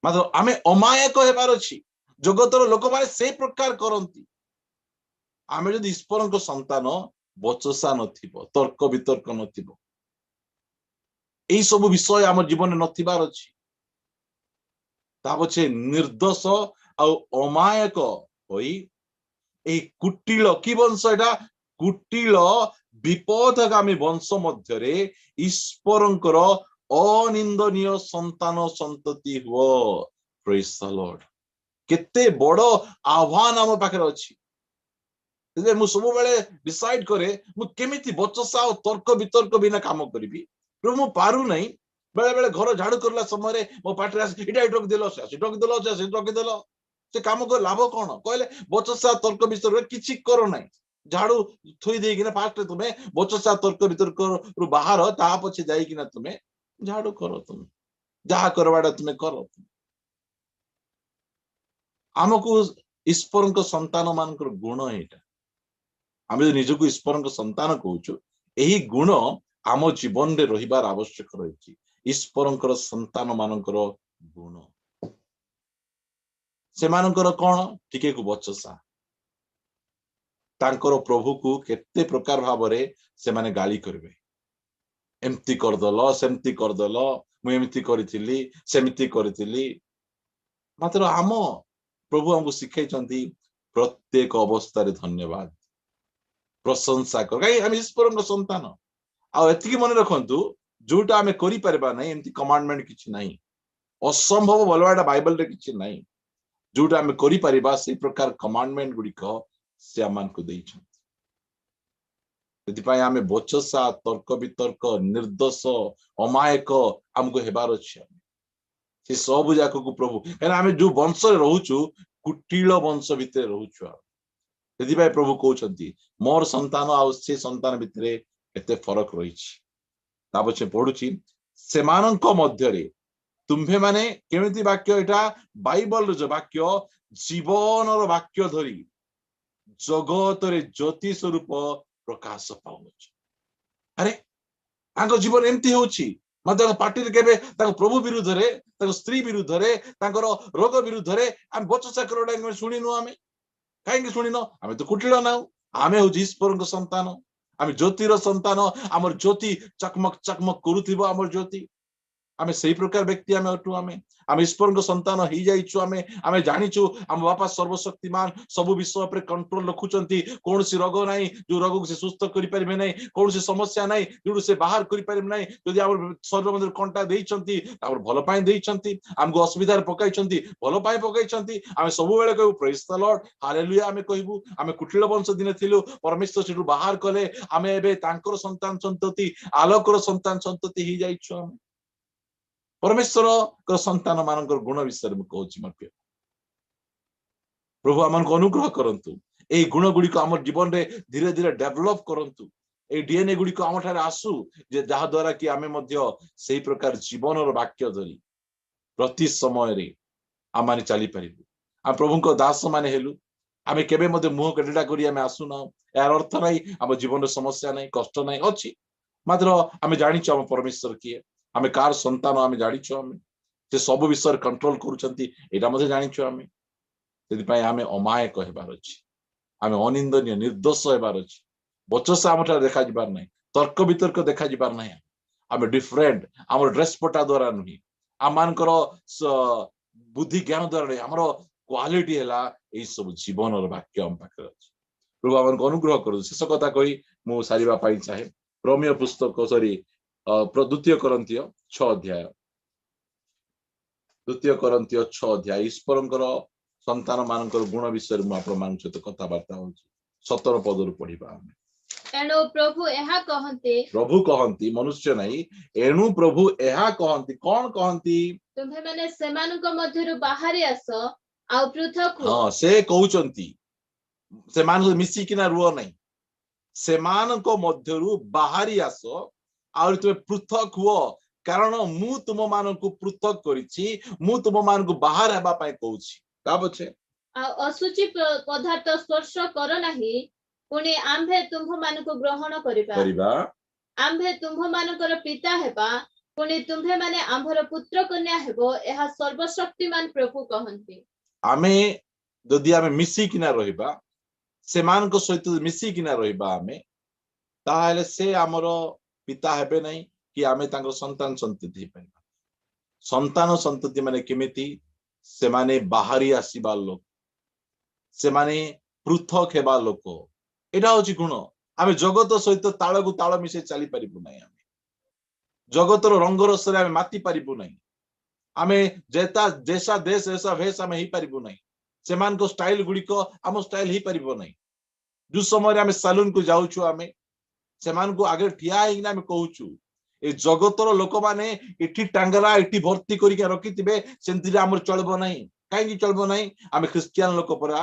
[SPEAKER 1] मतलब आमे अमायक हेबार अछि जगतर लोक माने से प्रकार करंती आमे जदि ईश्वर को संतान बचसा नथिबो तर्क वितर्क नथिबो एई सब विषय आम जीवन नथिबार अछि ता पछे निर्दोष आ अमायक होई ए कुटिल कि वंश एटा कुटिल विपदगामी वंश मध्यरे ईश्वरंकर अनिंदनीय संतान संतति हो प्रेज द लॉर्ड केते बड़ आह्वान आम पाखरे अछि मु सब बेले डिसाइड करे मु केमिति बचसा और तर्क वितर्क बिना काम करिबी प्रभु मु पारु नहीं बेले बेले घर झाड़ू करला समय मो पाटरे आसी इटा इटक देलो से टक देलो से टक देलो से काम को लाभ कोन कहले बचसा तर्क वितर्क किछि करो नहीं झाड़ू थोई देई किना फास्ट तुमे बचसा तर्क वितर्क रु बाहर ता पछे जाई किना तुमे झाड़ू करो तुम जहा करवाडा तुमे करो हमको ईश्वर को संतान मानकर गुण एटा आम निजक ईश्वर संतान कहूँ यही गुण आम जीवन में रहिबार आवश्यक रही ईश्वर संतान मानकर गुण से मानकर कौन टिके को बचसा तांकर प्रभु को केते प्रकार भाव से माने गाली करेंगे एमती करदल सेमती करदल मु एमती करिथिली सेमती करिथिली मात्र आम प्रभु हमको शिखाई प्रत्येक अवस्था रे धन्यवाद प्रशंसा कर आम ईश्वर संतान आती मन रखु जोटा आम कर एमती कमांडमेंट किछि नहीं असंभव बोलवाटा बाइबल रे किछि नहीं जोटा आम कर से प्रकार कमांडमेंट गुड़िक से आम को आम बचसा तर्क वितर्क निर्दोष अमायक आमको हेबार अच्छे से सब जाक को प्रभु कहीं आम जो वंश रोचु कुटिल वंश भितर रोचु से प्रभु कहते मोर संतान आ से संतान भितर एते फरक रही पछे पढ़ुची से मध्य तुम्भे माने केमिति वाक्य एटा बाइबल जो वाक्य जीवन वाक्य धरी जगत रे ज्योति स्वरूप प्रकाश पाउछ अरे आंको जीवन एमती होची मतलब पार्टी केबे ताको प्रभु विरुद्ध रे ताको स्त्री विरुद्ध रे तांकर रोग विरुद्ध रे हम बचसा करोडा सुनिनु आमे काहे सुनिनो आमे तो कुटिल ना आमे हो ईश्वर संतान आमे ज्योतिर संतान आमर ज्योति चकमक चकमक करूथिबो आमर ज्योति आमे सही प्रकार व्यक्ति आमे अटु आमे ईश्वर को संतान ही जाइछु आमे जानिछु हम बापा सर्वशक्तिमान सब विषय पर कंट्रोल रखुचंती कौन सी रोग नाही जो रोग को से सुस्थ करि परिबे नाही कौन सी समस्या नाही जो से बाहर करि परिबे नाही यदि हमर शरीर मध्य कंटा देइचंती हमर भलो पाई देइचंती हमको असुविधा रे पकाइचंती भलो पाई पकाइचंती आमे सब बेले कहू प्रेज द लॉर्ड हालेलुया आमे कहबू आमे कुटिल वंश दिन थिलु परमेश्वर सेटु बाहर कले आमे एबे तांकर संतान संतति आलोकर संतान संतति ही जाइछु आमे परमेश्वर संतान मान गुण विषय में कहूँ प्रभु आम अनुग्रह करंतु ए गुण गुड़िक आम जीवन में धीरे धीरे डेवलप करंतु ए डीएनए गुड़िक आम ठारे आसु जे जहा द्वारा कि आमे मध्य सेही प्रकार जीवन वाक्य धरी प्रति समय रे आम माने चली परिबु आ प्रभु को दास माने हेलु आमे केबे मध्य मुह केडेटा करी आमे आसु ना यार अर्थ नाही आम जीवन समस्या नाही कष्ट नाही अछि मात्र आमे जानिछु आम परमेश्वर किए आमे कार संतान आमे जानिछु आमे से सब विषय कंट्रोल करूछंती एटा मध्ये जानिछु आमे सेति पय आमे अमायक हेबार अछि आमे अनिंदनीय निर्दोष हेबार अछि बचसा आमठा देखा जिबार नाही तर्क वितर्क देखा जिबार नाही आमे डिफरेंट हमर ड्रेस पटा द्वारा नहीं आम मानकर बुद्धि ज्ञान द्वारा नहीं हमर क्वालिटी हैला एई सब जीवन और वाक्य हम पाखर अछि प्रभु हमन अनुग्रह करू शेष कथा कहि मु सारिबा पाई चाहे रोमियो पुस्तक सॉरी द्वितीय करंतिय 6 अध्याय द्वितीय करंतिय 6 अध्याय ईश्वरंकर संतान मानकर गुण विषय में आपण मान सहित कथा वार्ता होची 17 पद रु पढिबा
[SPEAKER 3] एणु प्रभु कहंती मनुष्य नहीं एणु प्रभु एहा कहंती कौन कहंती तुम्हे माने सेमानक मध्यरु बाहरी आस आ पृथक
[SPEAKER 1] हां से कहउचंती से मान मिसी किना रुओ नहीं सेमानको मध्यरु बाहरी आस आउर तुमे पृथक हुओ कारण मु तुम मानकु पृथक करिछि मु तुम मानकु बाहर हेबा पई कहूछि ता पछे
[SPEAKER 3] असुचि पदार्थ स्पर्श कर नाही पुणी आम्भे तुम्भ मानकु ग्रहण करिबा आम्भे तुम्भ मानकर पिता हेबा पुणी तुम्भे माने आम्भर पुत्र कन्या हेबो एहा सर्वशक्तिमान प्रभु कहंती
[SPEAKER 1] आमे जदि आमे मिसी किना रहिबा सेमानको सहित मिसी किना रहिबा आमे ताहाले से हमरो पिता हेबे नहीं कि आमे तांको संतान संतति परिबा संतान संतति माने केमिति से माने बाहरी आसीबा लोक से माने पृथक हेबा लोक एटा होची गुण आमे जगत सहित ताळगु ताळ मिसे चली परिबु नाही आमे जगतर रंग रसरे आमे माती परिबु नाही आमे जेता देशा देश ऐसा भेष आमे ही परिबु नाही सेमान को स्टाइल गुडी को आम स्टाइल ही परिबो नाही जो समय आमे सैलून को जाउछु आमे सेमान को आगे ठिया हिना आमे कहूछु ए जगतर लोक माने इठी टांगरा इठी भर्ती करी के रखितिबे सेंति हमर चलबो नाही काहे कि चलबो नाही आमे क्रिश्चियन लोक परा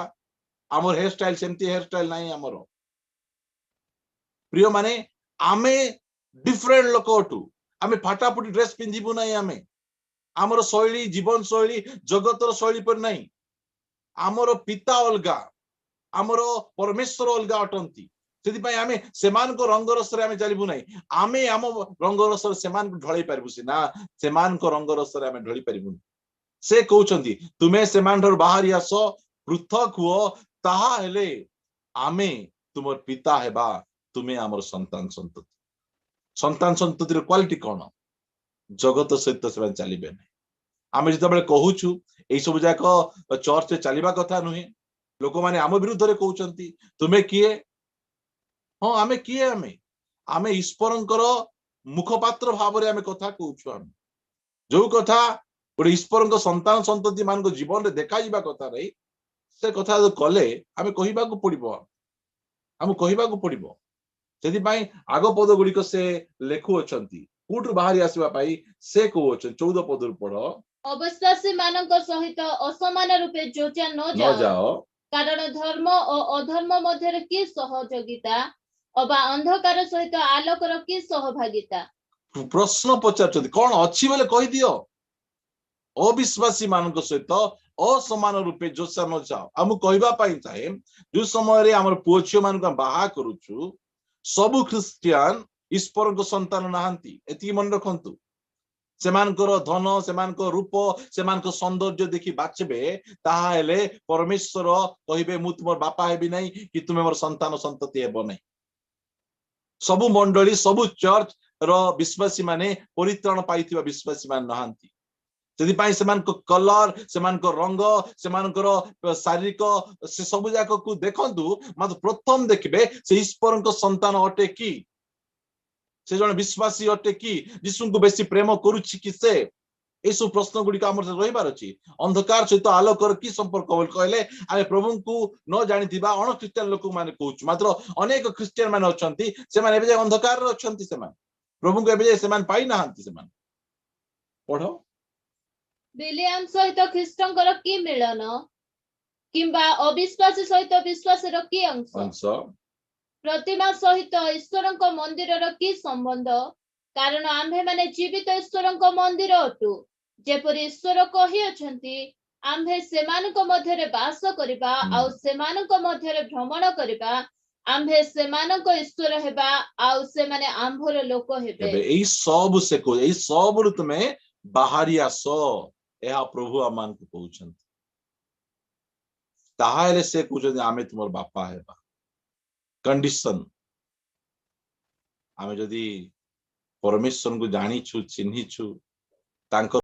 [SPEAKER 1] हमर हेयर स्टाइल सेंति हेयर स्टाइल नाही हमर प्रिय माने आमे डिफरेंट लोक अटू आमे फाटाफुटी ड्रेस पिंधिबु नाही आमे हमर शैली जीवन शैली जगतर शैली पर नाही हमर पिता अलगा हमर परमेश्वर अलगा अटंती सेति आमे सेमान को रंग रसरे आमे चलिबु नाही आमे हम रंग रसरे सेमान को ढळै पारबु सिना सेमान को रंग रसरे आमे ढळी पारबु से कहउचंती तुमे सेमान धर बाहरी आस पृथक हुओ ताहा हेले आमे तुमर पिता हेबा तुमे हमर संतान संततिर क्वालिटी कोन जगत सहित सेमान चलिबे नाही आमे जते बेले कहूछु एई सब जाक चर्च चलिबा कथा नुहे लोक माने आम विरुद्ध रे कहउचंती तुमे किए हाँ आमे किए आमे ईश्वरंकर मुखपात्र भाव रे आमे कथा कहउछु आमे जो कथा गोटे ईश्वरंकर संतान संतति मान को जीवन रे देखा जिबा कथा रे से कथा कले आमे कहिबा को पड़िबो आम कहिबा को पड़िबो सेति पई आग पद गुडी से लेखु अछंती कोठु बाहरी आसीबा पई से कहउ अछन 14 पद रु पढ
[SPEAKER 3] अविश्वासी मानक सहित असमान रूपे जोचा न जाओ कारण धर्म और अधर्म मध्य की सहयोगिता अबा अंधकार सहित आलोकर की सहभागिता
[SPEAKER 1] प्रश्न पचार कौन अच्छी बोले कही दियो अविश्वासी मानक सहित असमान रूपे जोशा न जाओ आम कहवाई चाहे जो समय आम पुओ झील मान बाहा करुचु सबु ख्रिस्टियान ईश्वर को संतान नहांती एति मन रखंतु सेमानकर धन सेमानकर रूप सेमानकर सौंदर्य देखि बाचबे ताहा हेले परमेश्वर कहिबे मु तुमर बापा हेबी नहीं कि तुमे मोर संतान संतति हेबो नहीं सबु मंडली सबु चर्च रो विश्वासी माने परित्राण पाइथिबा विश्वासी मान नहांती जदि पाई सेमानकर कलर सेमानकर रंग सेमानकर शारीरिक से सबु जाक को देखंतु मात्र प्रथम देखबे से ईश्वरक संतान अटे की से जन विश्वासी अटे कि यीशु को बेसी प्रेम करुछि कि से एसु प्रश्न गुडी का हमर रहिबार अछि अंधकार सहित आलोकर की संपर्क बोल कहले आमे प्रभु को न जानिथिबा अन क्रिश्चियन लोक माने कहउछ मात्र अनेक क्रिश्चियन माने अछंती से माने एबे अंधकार रे अछंती से माने प्रभु को एबे से माने पाई नाहंती से माने पढो
[SPEAKER 3] विलियम सहित ख्रीष्टंकर की मिलन किंबा अविश्वासी सहित विश्वास रो की अंश प्रतिमा सहित ईश्वर मंदिर की संबंध कारण आम्भे माने जीवित ईश्वर मंदिर अटू जेपरि ईश्वर कही अछंती आम्भे सेमानक मध्यरे वास करिबा आउ सेमानक मध्यरे भ्रमण करिबा आम्भे सेमानक ईश्वर हेबा आउ से माने आम्भर लोक हेबे
[SPEAKER 1] एई सब से को एई सब रु तमे बाहरी आसो एहा प्रभु आमान को कहउछंती ताहाले से कहउछंती आमे तुमर बापा हेबा कंडीशन आमे जदि परमेश्वर को जानी छु चिन्ही छु तांको